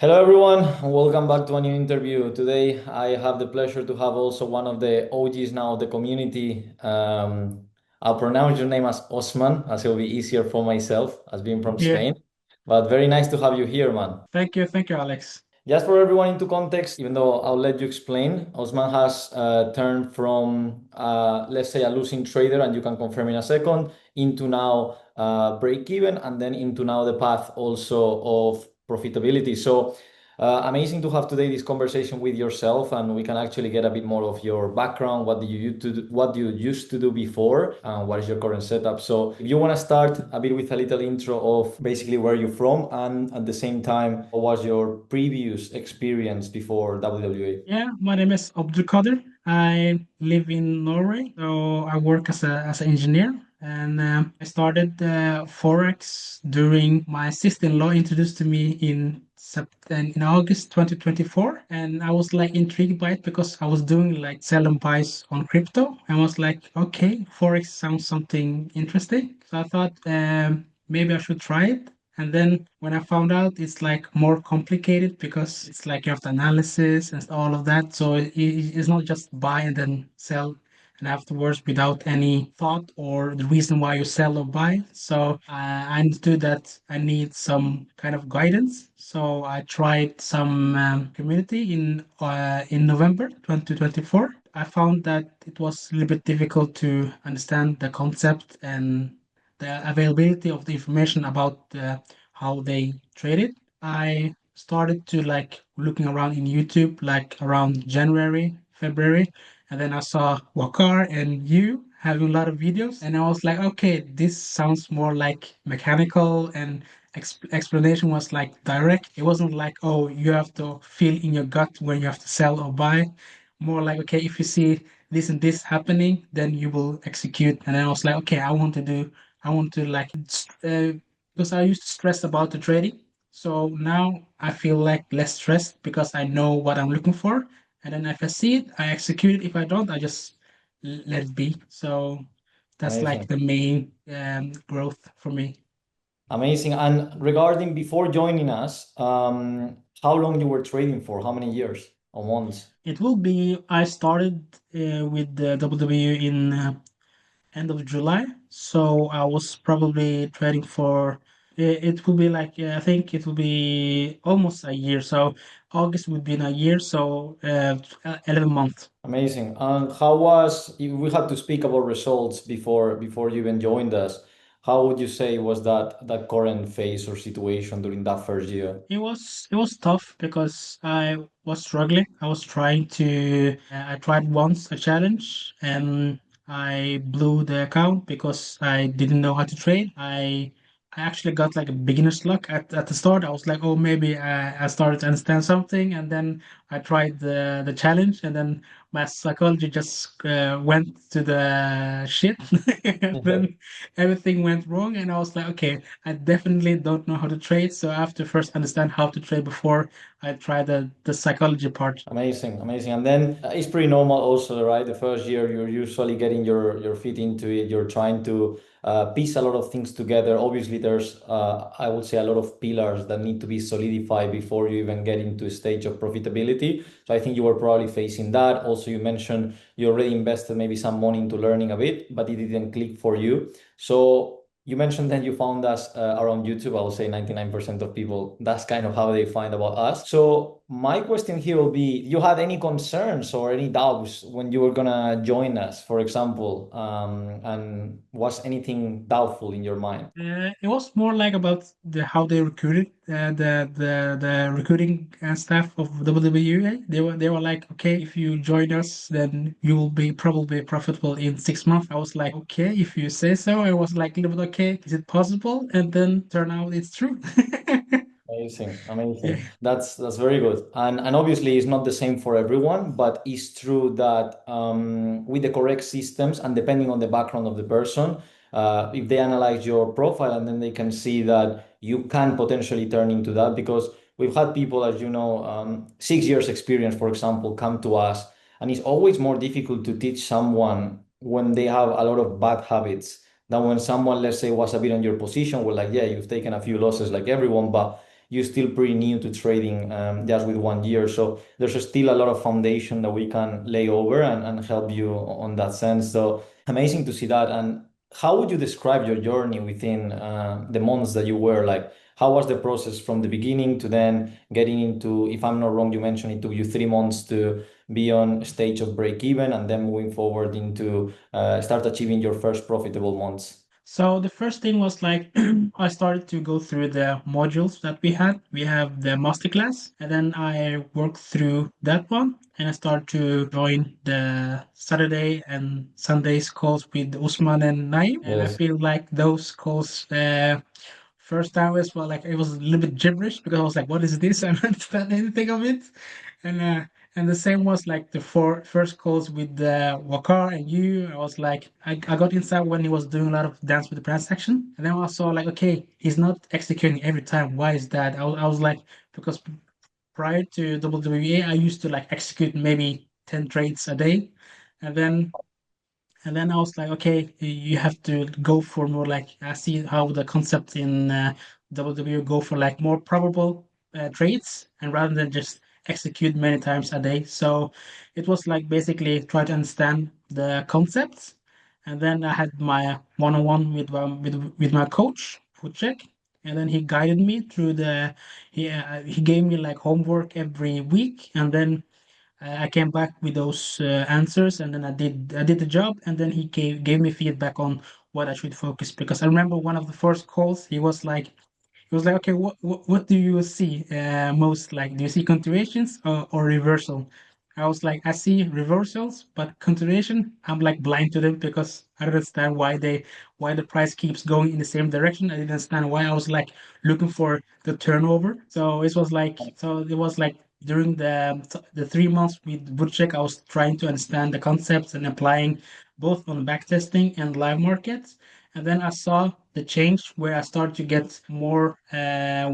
Hello, everyone, and welcome back to a new interview. Today, I have the pleasure to have also one of the OGs now of the community. I'll pronounce your name as Osman, as it will be easier for myself, as being from Yeah, Spain. But very nice to have you here, man. thank you, Alex. Just for everyone into context, even though I'll let you explain, Osman has turned from, let's say, a losing trader, and you can confirm in a second, into now break even, and then into now the path also of profitability. So amazing to have today this conversation with yourself, and we can actually get a bit more of your background. What do you used to do, what you used to do before, and what is your current setup? So if you want to start a bit with a little intro of basically where you're from, and at the same time, what was your previous experience before WWE? Yeah, my name is Abdulkader. I live in Norway, so I work as an engineer. And I started Forex during my sister-in-law introduced to me in August 2024, and I was like intrigued by it because I was doing like sell and buys on crypto. I was like, okay, Forex sounds something interesting. So I thought maybe I should try it. And then when I found out it's like more complicated because it's like you have the analysis and all of that. So it's not just buy and then sell and afterwards without any thought or the reason why you sell or buy. So I understood that I need some kind of guidance. So I tried some community in November 2024. I found that it was a little bit difficult to understand the concept and the availability of the information about how they trade it. I started to like looking around in YouTube like around January, February, and then I saw Wakar and you having a lot of videos, and I was like, okay, this sounds more like mechanical and explanation was like direct. It wasn't like, oh, you have to feel in your gut when you have to sell or buy. More like, okay, if you see this and this happening, then you will execute. And then I was like, okay, I want to like, because I used to stress about the trading. So now I feel like less stressed because I know what I'm looking for. And then if I see it, I execute it. If I don't, I just let it be. So that's like Amazing. the main growth for me. Amazing. And regarding before joining us, how long you were trading for? How many years or months? It will be, I started with the WWE in end of July. So I was probably trading for it will be like I think it will be almost a year. So August would be in a year, so 11 months. Amazing. And how was, if we had to speak about results before you even joined us, how would you say was that current phase or situation during that first year? It was tough because I was struggling. I was trying to I tried once a challenge and I blew the account because I didn't know how to trade. I actually got like a beginner's luck at the start. I was like, oh, maybe I started to understand something, and then I tried the challenge, and then my psychology just went to the shit, and then everything went wrong, and I was like, okay, I definitely don't know how to trade, so I have to first understand how to trade before I try the psychology part. Amazing, amazing. And then it's pretty normal also, right? The first year you're usually getting your feet into it. You're trying to piece a lot of things together. Obviously, there's I would say a lot of pillars that need to be solidified before you even get into a stage of profitability. So I think you were probably facing that. Also, you mentioned you already invested maybe some money into learning a bit, but it didn't click for you. So you mentioned that you found us around YouTube. I will say 99% of people, that's kind of how they find about us. So my question here will be, you had any concerns or any doubts when you were gonna join us, for example, and was anything doubtful in your mind? It was more like about how they recruited the recruiting staff of WWE. They were like, okay, if you join us, then you will be probably profitable in 6 months. I was like, okay, if you say so. I was like a little bit okay, is it possible? And then turn out it's true. Amazing, Yeah. amazing. That's very good. And obviously it's not the same for everyone, but it's true that with the correct systems and depending on the background of the person, if they analyze your profile and then they can see that you can potentially turn into that because we've had people, as you know, 6 years experience, for example, come to us, and it's always more difficult to teach someone when they have a lot of bad habits than when someone, let's say, was a bit on your position. We're like, yeah, you've taken a few losses like everyone, but you're still pretty new to trading, just with 1 year. So there's still a lot of foundation that we can lay over and help you on that sense. So amazing to see that. And how would you describe your journey within the months that you were like? How was the process from the beginning to then getting into, if I'm not wrong, you mentioned it took you 3 months to be on stage of break even and then moving forward into start achieving your first profitable months. So the first thing was like I started to go through the modules that we had. We have the masterclass, and then I worked through that one, and I started to join the Saturday and Sundays calls with Usman and Naim. And I Yes. feel like those calls, first time was well, like it was a little bit gibberish because I was like, "What is this?" I don't understand anything of it, and uh, and the same was like the first calls with Wakar and you. I was like, I got inside when he was doing a lot of dance with the brass section. And then I saw like, okay, he's not executing every time. Why is that? I was like, because prior to WWE, I used to like execute maybe 10 trades a day. And then I was like, okay, you have to go for more like I see how the concept in WWE go for like more probable trades and rather than just execute many times a day. So it was like basically try to understand the concepts, and then I had my one-on-one with my coach, Fuchek, and then he guided me through the he gave me like homework every week, and then I came back with those answers, and then I did the job, and then he gave me feedback on what I should focus. Because I remember one of the first calls, he was like, okay, what do you see most? Like, do you see continuations or reversal? I was like, I see reversals, but continuation, I'm like blind to them because I don't understand why the price keeps going in the same direction. I didn't understand why I was like looking for the turnover. So it was like during the 3 months with Woodcheck, I was trying to understand the concepts and applying both on backtesting and live markets. And then I saw the change where I started to get more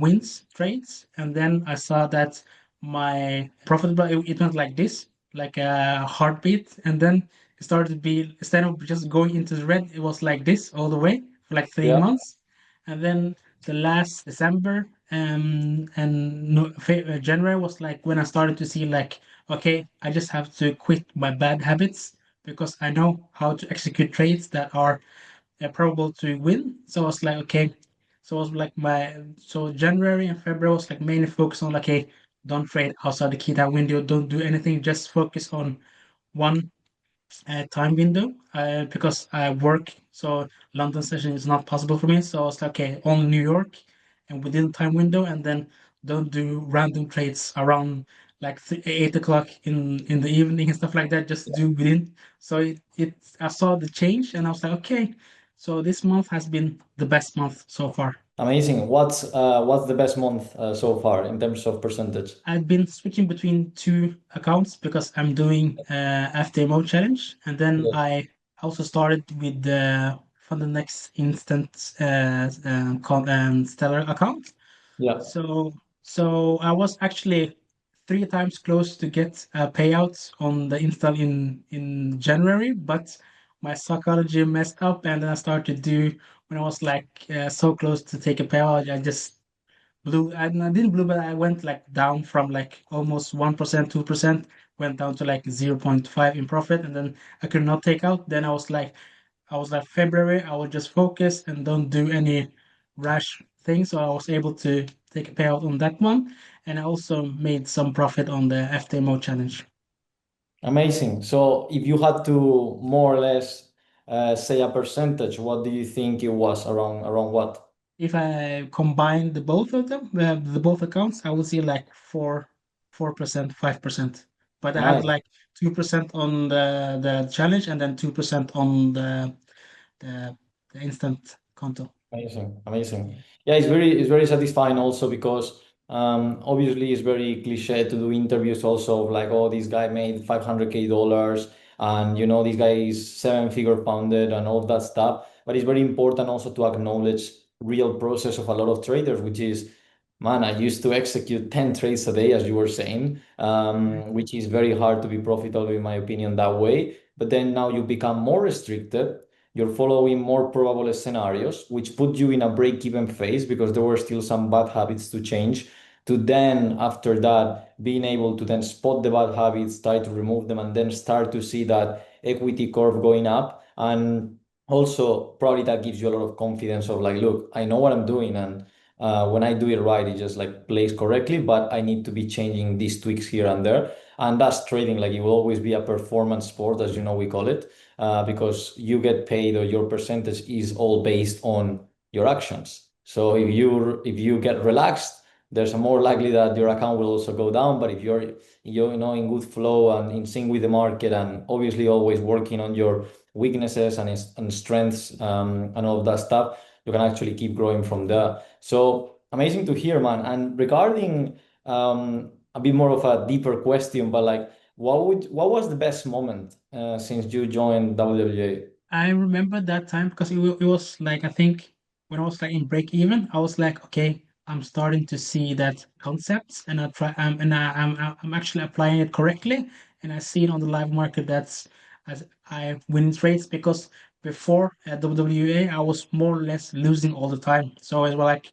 wins trades. And then I saw that my profitable, it went like this, like a heartbeat. And then it started to be, instead of just going into the red, it was like this all the way for like three Yeah. months. And then the last December and no, January was like when I started to see like, okay, I just have to quit my bad habits because I know how to execute trades that are probable to win. So I was like, okay. So it was like so January and February was like mainly focused on like, hey, don't trade outside the key time window, don't do anything, just focus on one time window because I work. So London session is not possible for me. So I was like, okay, only New York and within time window, and then don't do random trades around like 8 o'clock in the evening and stuff like that. Just do within. So I saw the change and I was like, okay. So this month has been the best month so far. Amazing. What's the best month so far in terms of percentage? I've been switching between two accounts because I'm doing FTMO challenge, and then Yes. I also started with the for the next instant stellar account. Yeah. So I was actually three times close to get payouts on the install in January, but my psychology messed up, and then I started to do when I was like so close to take a payout, I just blew. I didn't blew, but I went like down from like almost 1%, 2%, went down to like 0.5 in profit, and then I could not take out. Then I was like February, I will just focus and don't do any rash things. So I was able to take a payout on that one, and I also made some profit on the FTMO challenge. Amazing. So if you had to more or less say a percentage, what do you think it was around what? If I combine the both of them, the both accounts, I would see like 4%, 5%. But I had Nice. like 2% on the challenge and then 2% on the, the instant conto. Amazing, amazing. Yeah, it's very satisfying also because obviously it's very cliche to do interviews also of like, oh, this guy made $500K and you know this guy is seven-figure founded and all of that stuff. But it's very important also to acknowledge real process of a lot of traders, which is, man, I used to execute 10 trades a day, as you were saying, which is very hard to be profitable in my opinion that way. But then now you become more restricted, you're following more probable scenarios, which put you in a break-even phase because there were still some bad habits to change. To then, after that, being able to then spot the bad habits, try to remove them, and then start to see that equity curve going up. And also, probably that gives you a lot of confidence of like, look, I know what I'm doing, and when I do it right, it just like plays correctly, but I need to be changing these tweaks here and there. And that's trading. Like it will always be a performance sport, as you know, we call it, because you get paid or your percentage is all based on your actions. So if you get relaxed, there's a more likely that your account will also go down. But if you're in good flow and in sync with the market, and obviously always working on your weaknesses and strengths, and all of that stuff, you can actually keep growing from there. So amazing to hear, man. And regarding a bit more of a deeper question, but like, what was the best moment since you joined WWE? I remember that time because it was like, I think when I was like in break even, I was like, okay, I'm starting to see that concepts, and I try and I'm actually applying it correctly, and I see it on the live market that's as I win trades. Because before at WWE I was more or less losing all the time, so it was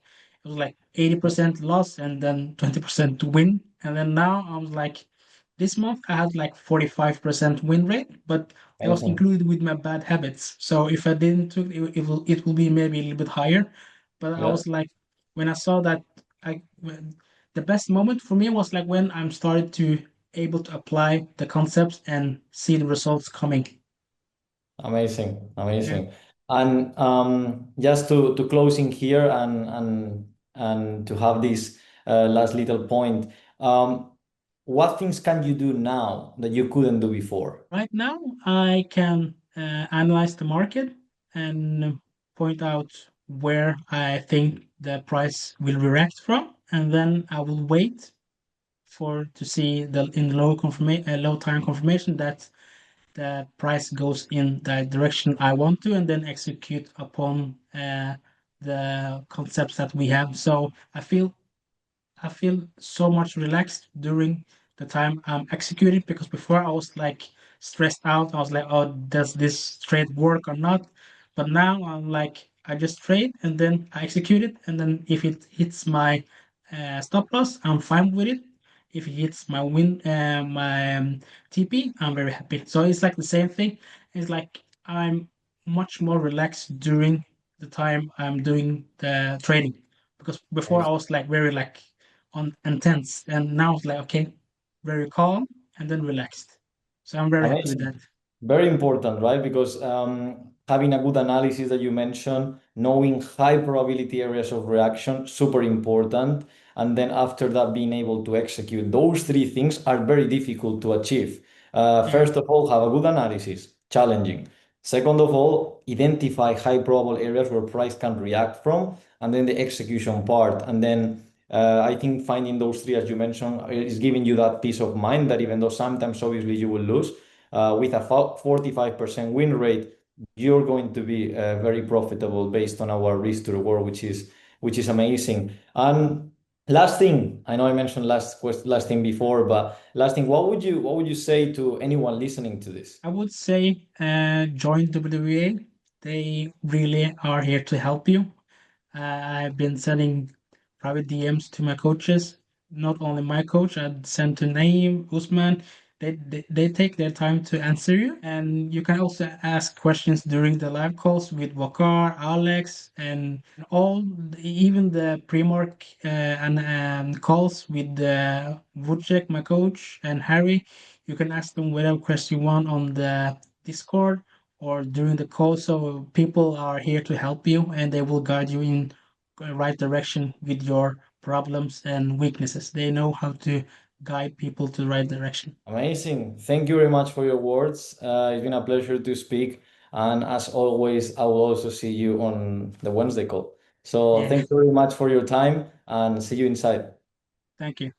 like 80% loss and then 20% to win. And then now I was like, this month I had like 45% win rate, but that was Amazing. included with my bad habits. So if I didn't took it, it will be maybe a little bit higher. But I Yeah. was like, when I saw that, the best moment for me was like when I'm started to able to apply the concepts and see the results coming. Amazing, Yeah. amazing. And just to closing here and to have this last little point, what things can you do now that you couldn't do before? Right now, I can analyze the market and point out where I think the price will react from, and then I will wait for to see the in low time confirmation that the price goes in the direction I want to, and then execute upon the concepts that we have. So I feel so much relaxed during the time I'm executing, because before I was like stressed out. I was like, oh, does this trade work or not? But now I'm like, I just trade and then I execute it. And then if it hits my stop loss, I'm fine with it. If it hits my TP, I'm very happy. So it's like the same thing. It's like I'm much more relaxed during the time I'm doing the trading, because before I was like very like on intense, and now it's like okay, very calm and then relaxed. So I'm very happy with that. Amazing. Very important, right? Because having a good analysis that you mentioned, knowing high probability areas of reaction, super important. And then after that, being able to execute. Those three things are very difficult to achieve. Yeah, First of all, have a good analysis, challenging. Second of all, identify high probable areas where price can react from, and then the execution part. And then I think finding those three, as you mentioned, is giving you that peace of mind that even though sometimes obviously you will lose, with a 45% win rate, you're going to be very profitable based on our risk to reward, which is amazing. And last thing, I know I mentioned last thing before, but last thing, what would you say to anyone listening to this? I would say join WWE. They really are here to help you. I've been sending private DMs to my coaches. Not only my coach, I send to Naeem, Usman. They take their time to answer you, and you can also ask questions during the live calls with Wakar, Alex, and all, even the pre-mark and calls with Vucek, my coach, and Harry. You can ask them whatever question you want on the Discord or during the call. So people are here to help you, and they will guide you in right direction with your problems and weaknesses. They know how to guide people to the right direction. Amazing. Thank you very much for your words. It's been a pleasure to speak. And as always, I will also see you on the Wednesday call. So Yeah, thank you very much for your time and see you inside. thank you.